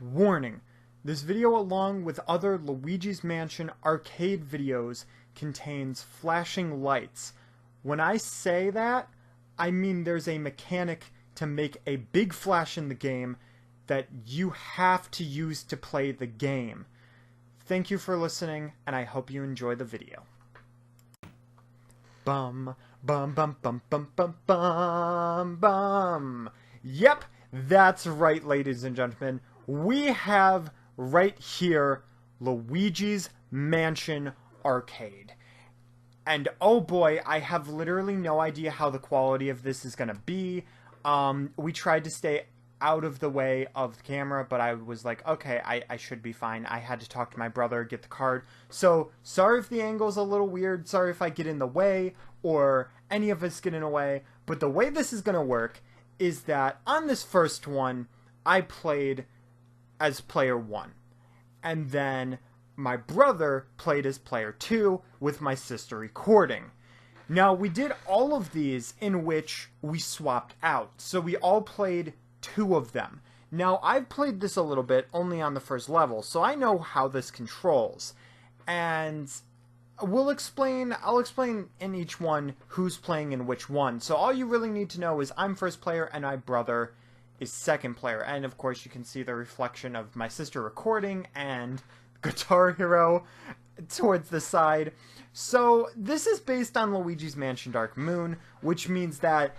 Warning: this video, along with other Luigi's Mansion arcade videos, contains flashing lights. When I say that, I mean there's a mechanic to make a big flash in the game that you have to use to play the game. Thank you for listening, and I hope you enjoy the video. Bum, bum, bum, bum, bum, bum, bum, bum. Yep, that's right, ladies and gentlemen. We have right here Luigi's Mansion Arcade. And oh boy, I have literally no idea how the quality of this is gonna be. We tried to stay out of the way of the camera, but I was like, okay, I should be fine. I had to talk to my brother, get the card. So, sorry if the angle's a little weird, sorry if I get in the way, or any of us get in the way, but the way this is gonna work is that on this first one, I played as player 1. And then my brother played as player 2 with my sister recording. Now, we did all of these in which we swapped out. So we all played 2 of them. Now, I've played this a little bit, only on the first level, so I know how this controls. And I'll explain in each one who's playing in which one. So all you really need to know is I'm first player and my brother is second player. And of course you can see the reflection of my sister recording and Guitar Hero towards the side. So this is based on Luigi's Mansion Dark Moon, which means that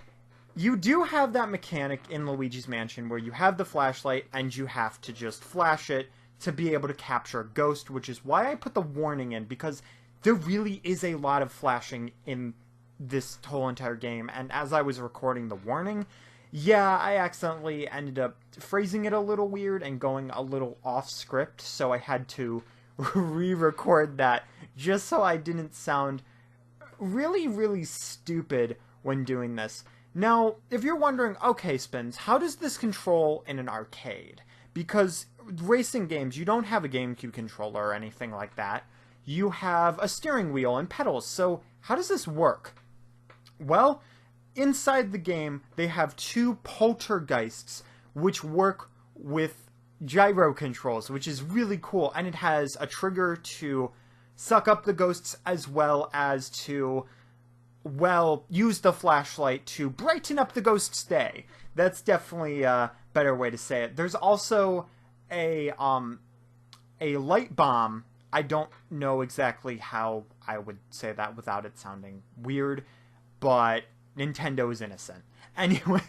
you do have that mechanic in Luigi's Mansion where you have the flashlight and you have to just flash it to be able to capture a ghost, which is why I put the warning in, because there really is a lot of flashing in this whole entire game. And as I was recording the warning, yeah, I accidentally ended up phrasing it a little weird and going a little off script, so I had to re-record that just so I didn't sound really, really stupid when doing this. Now, if you're wondering, okay, Spins, how does this control in an arcade? Because racing games, you don't have a GameCube controller or anything like that. You have a steering wheel and pedals, so how does this work? Well, inside the game, they have 2 poltergeists, which work with gyro controls, which is really cool, and it has a trigger to suck up the ghosts as well as to, well, use the flashlight to brighten up the ghost's day. That's definitely a better way to say it. There's also a light bomb. I don't know exactly how I would say that without it sounding weird, but Nintendo is innocent. Anyway,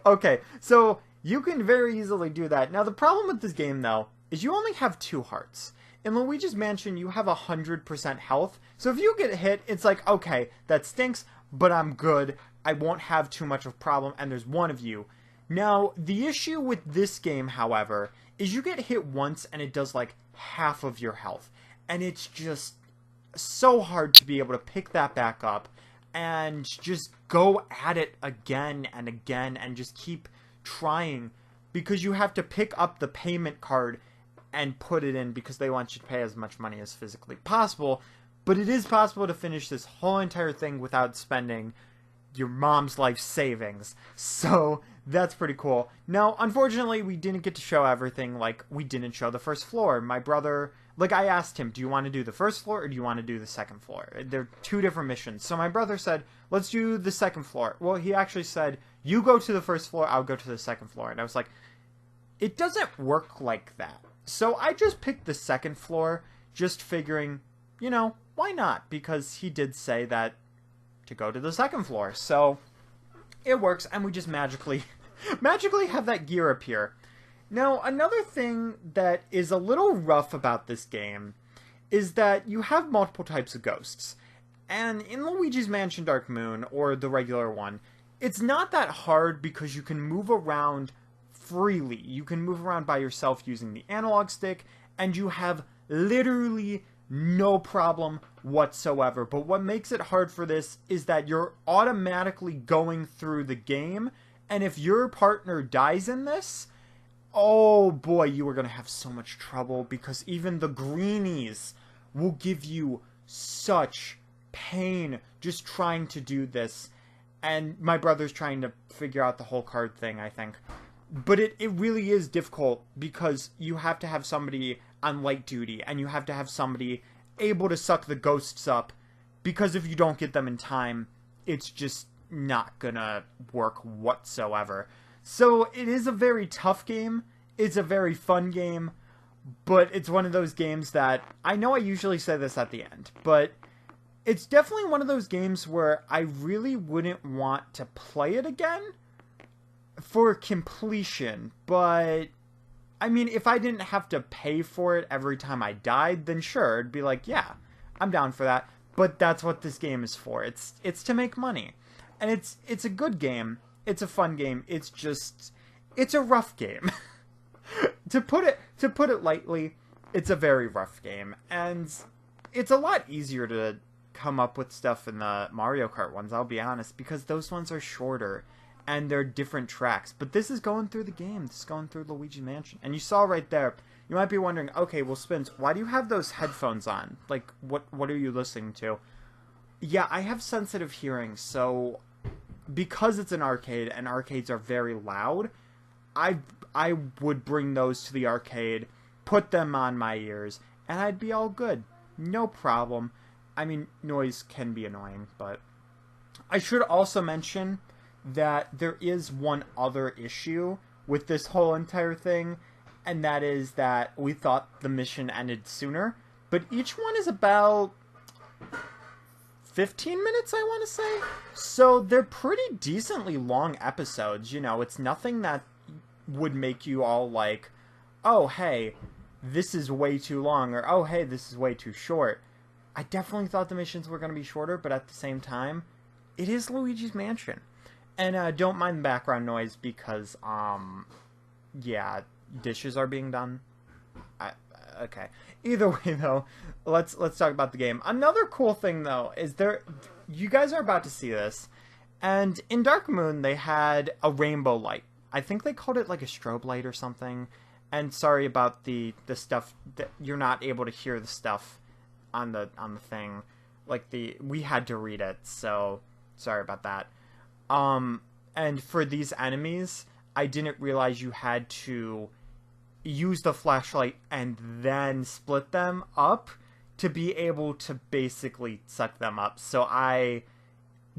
okay, so you can very easily do that. Now, the problem with this game, though, is you only have 2 hearts. In Luigi's Mansion, you have 100% health, so if you get hit, it's like, okay, that stinks, but I'm good. I won't have too much of a problem, and there's 1 of you. Now, the issue with this game, however, is you get hit once, and it does, like, half of your health. And it's just so hard to be able to pick that back up and just go at it again and again and just keep trying, because you have to pick up the payment card and put it in because they want you to pay as much money as physically possible. But it is possible to finish this whole entire thing without spending your mom's life savings. So that's pretty cool. Now, unfortunately, we didn't get to show everything. Like, we didn't show the first floor. My brother, like, I asked him, do you want to do the first floor or do you want to do the second floor? They're 2 different missions. So my brother said, let's do the second floor. Well, he actually said, you go to the first floor, I'll go to the second floor. And I was like, it doesn't work like that. So I just picked the second floor, just figuring, you know, why not? Because he did say that to go to the second floor. So it works, and we just magically have that gear appear. Now, another thing that is a little rough about this game is that you have multiple types of ghosts. And in Luigi's Mansion Dark Moon, or the regular one, it's not that hard because you can move around freely. You can move around by yourself using the analog stick, and you have literally no problem whatsoever. But what makes it hard for this is that you're automatically going through the game, and if your partner dies in this, oh boy, you are going to have so much trouble, because even the greenies will give you such pain just trying to do this. And my brother's trying to figure out the whole card thing, I think. But it really is difficult because you have to have somebody on light duty, and you have to have somebody able to suck the ghosts up, because if you don't get them in time, it's just not gonna work whatsoever. So it is a very tough game. It's a very fun game, but it's one of those games that, I know I usually say this at the end, but it's definitely one of those games where I really wouldn't want to play it again for completion. But I mean, if I didn't have to pay for it every time I died, then sure, it'd be like, yeah, I'm down for that. But that's what this game is for. It's to make money. And it's a good game. It's a fun game. It's a rough game. to put it lightly, it's a very rough game. And it's a lot easier to come up with stuff in the Mario Kart ones, I'll be honest, because those ones are shorter and they're different tracks. But this is going through the game. This is going through Luigi Mansion. And you saw right there, you might be wondering, okay, well, Spins, why do you have those headphones on? Like, what are you listening to? Yeah, I have sensitive hearing, so because it's an arcade and arcades are very loud, I would bring those to the arcade, put them on my ears, and I'd be all good. No problem. I mean, noise can be annoying, but I should also mention that there is one other issue with this whole entire thing, and that is that we thought the mission ended sooner, but each one is about 15 minutes, I want to say. So they're pretty decently long episodes, you know. It's nothing that would make you all like, oh, hey, this is way too long, or oh, hey, this is way too short. I definitely thought the missions were going to be shorter, but at the same time, it is Luigi's Mansion. And don't mind the background noise because, yeah, dishes are being done. Okay. Either way, though, let's talk about the game. Another cool thing, though, is you guys are about to see this, and in Dark Moon, they had a rainbow light. I think they called it, like, a strobe light or something. And sorry about the stuff that you're not able to hear the stuff on the thing. Like, we had to read it, so sorry about that. And for these enemies, I didn't realize you had to use the flashlight and then split them up to be able to basically suck them up. So I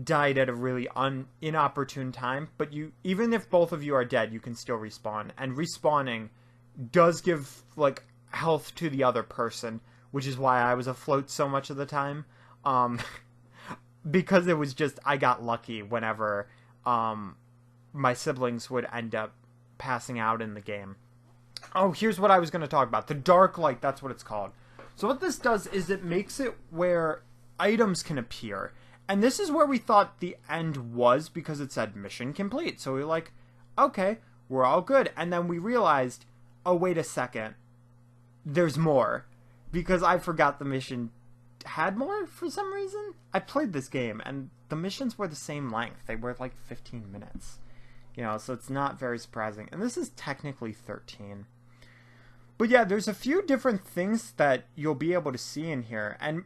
died at a really inopportune time, but even if both of you are dead, you can still respawn. And respawning does give, like, health to the other person, which is why I was afloat so much of the time. Because it was just, I got lucky whenever my siblings would end up passing out in the game. Oh, here's what I was going to talk about. The dark light, that's what it's called. So what this does is it makes it where items can appear. And this is where we thought the end was, because it said mission complete. So we were like, okay, we're all good. And then we realized, oh, wait a second. There's more. Because I forgot the mission had more for some reason. I played this game, and the missions were the same length. They were like 15 minutes. You know, so it's not very surprising. And this is technically 13. But yeah, there's a few different things that you'll be able to see in here. And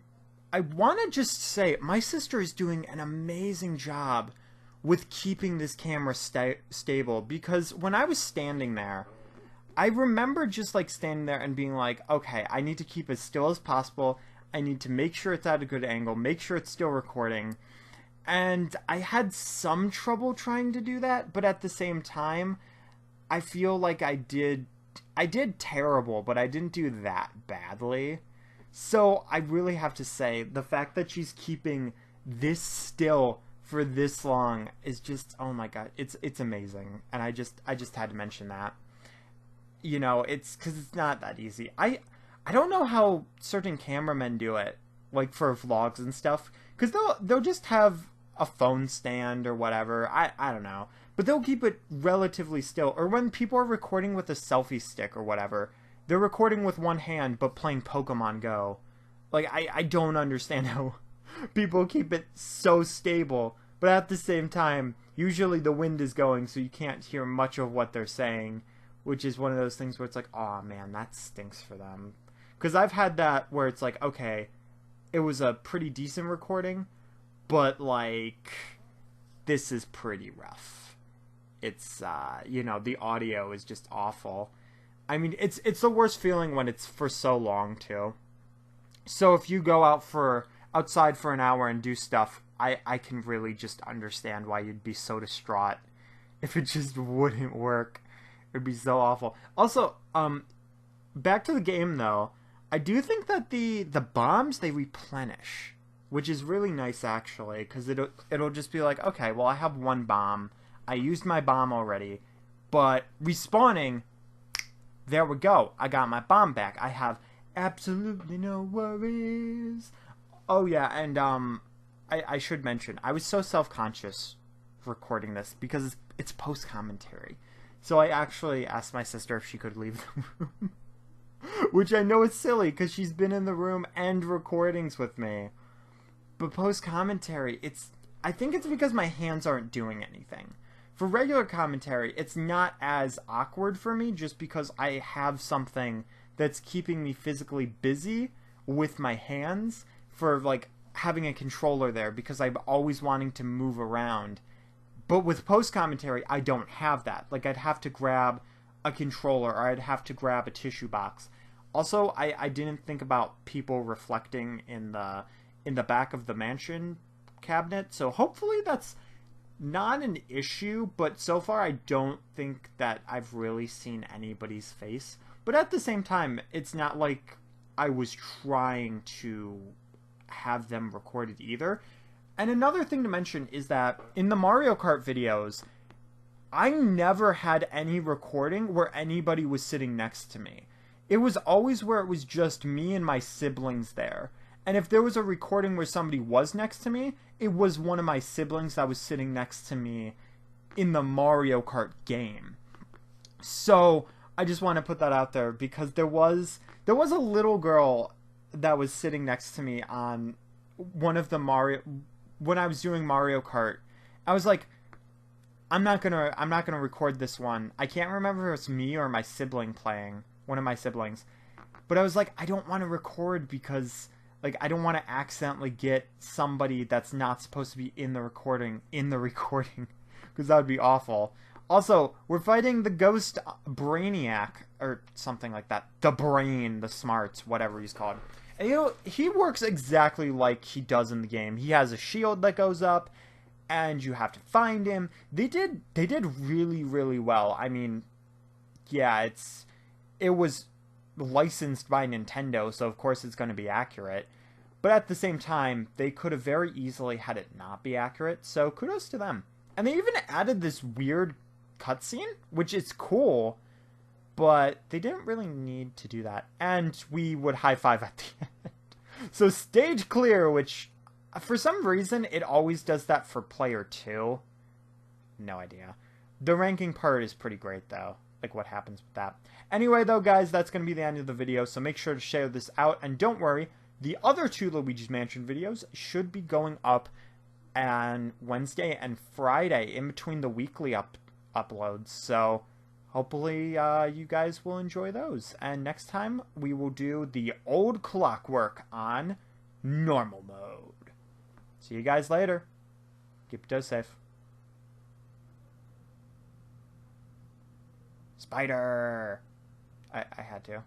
I want to just say, my sister is doing an amazing job with keeping this camera stable. Because when I was standing there, I remember just like standing there and being like, okay, I need to keep as still as possible. I need to make sure it's at a good angle, make sure it's still recording. And I had some trouble trying to do that, but at the same time, I feel like I did terrible, but I didn't do that badly. So I really have to say, the fact that she's keeping this still for this long is just, oh my god, it's amazing. And I just had to mention that. You know, it's because it's not that easy. I don't know how certain cameramen do it, like for vlogs and stuff, because they'll just have a phone stand or whatever. I don't know, but they'll keep it relatively still. Or when people are recording with a selfie stick or whatever, they're recording with one hand but playing Pokemon Go. Like, I don't understand how people keep it so stable, but at the same time, usually the wind is going, so you can't hear much of what they're saying, which is one of those things where it's like, oh man, that stinks for them. Because I've had that where it's like, okay, it was a pretty decent recording, but like, this is pretty rough. it's you know, the audio is just awful. I mean, it's the worst feeling when it's for so long too. So if you go outside for an hour and do stuff, I can really just understand why you'd be so distraught if it just wouldn't work. It'd be so awful. Also, back to the game though, I do think that the bombs they replenish, which is really nice actually, because it'll just be like, okay, well I have one bomb, I used my bomb already, but respawning, there we go, I got my bomb back. I have absolutely no worries. Oh yeah, and I should mention, I was so self-conscious recording this because it's post-commentary. So I actually asked my sister if she could leave the room. Which I know is silly because she's been in the room and recordings with me. But post-commentary, I think it's because my hands aren't doing anything. For regular commentary, it's not as awkward for me just because I have something that's keeping me physically busy with my hands for like having a controller there because I'm always wanting to move around. But with post-commentary, I don't have that. Like, I'd have to grab a controller or I'd have to grab a tissue box. Also, I didn't think about people reflecting in the back of the mansion cabinet. So hopefully that's not an issue. But so far, I don't think that I've really seen anybody's face. But at the same time, it's not like I was trying to have them recorded either. And another thing to mention is that in the Mario Kart videos, I never had any recording where anybody was sitting next to me. It was always where it was just me and my siblings there. And if there was a recording where somebody was next to me, it was one of my siblings that was sitting next to me in the Mario Kart game. So I just want to put that out there because there was a little girl that was sitting next to me on one of the when I was doing Mario Kart. I was like, I'm not gonna record this one. I can't remember if it's me or my sibling playing, one of my siblings. But I was like, I don't want to record because like I don't want to accidentally get somebody that's not supposed to be in the recording because that would be awful. Also, we're fighting the ghost Brainiac or something like that. The Brain, the Smarts, whatever he's called. And he works exactly like he does in the game. He has a shield that goes up, and you have to find him. They did really, really well. I mean, yeah, it was licensed by Nintendo, so of course it's going to be accurate. But at the same time, they could have very easily had it not be accurate, so kudos to them. And they even added this weird cutscene, which is cool, but they didn't really need to do that. And we would high-five at the end. So stage clear, which for some reason it always does that for player 2. No idea. The ranking part is pretty great though, like what happens with that. Anyway though guys, that's going to be the end of the video, so make sure to share this out, and don't worry, the other 2 Luigi's Mansion videos should be going up on Wednesday and Friday in between the weekly uploads, so hopefully you guys will enjoy those. And next time we will do the old clockwork on normal mode. See you guys later. Keep your toes safe. Spider! I had to.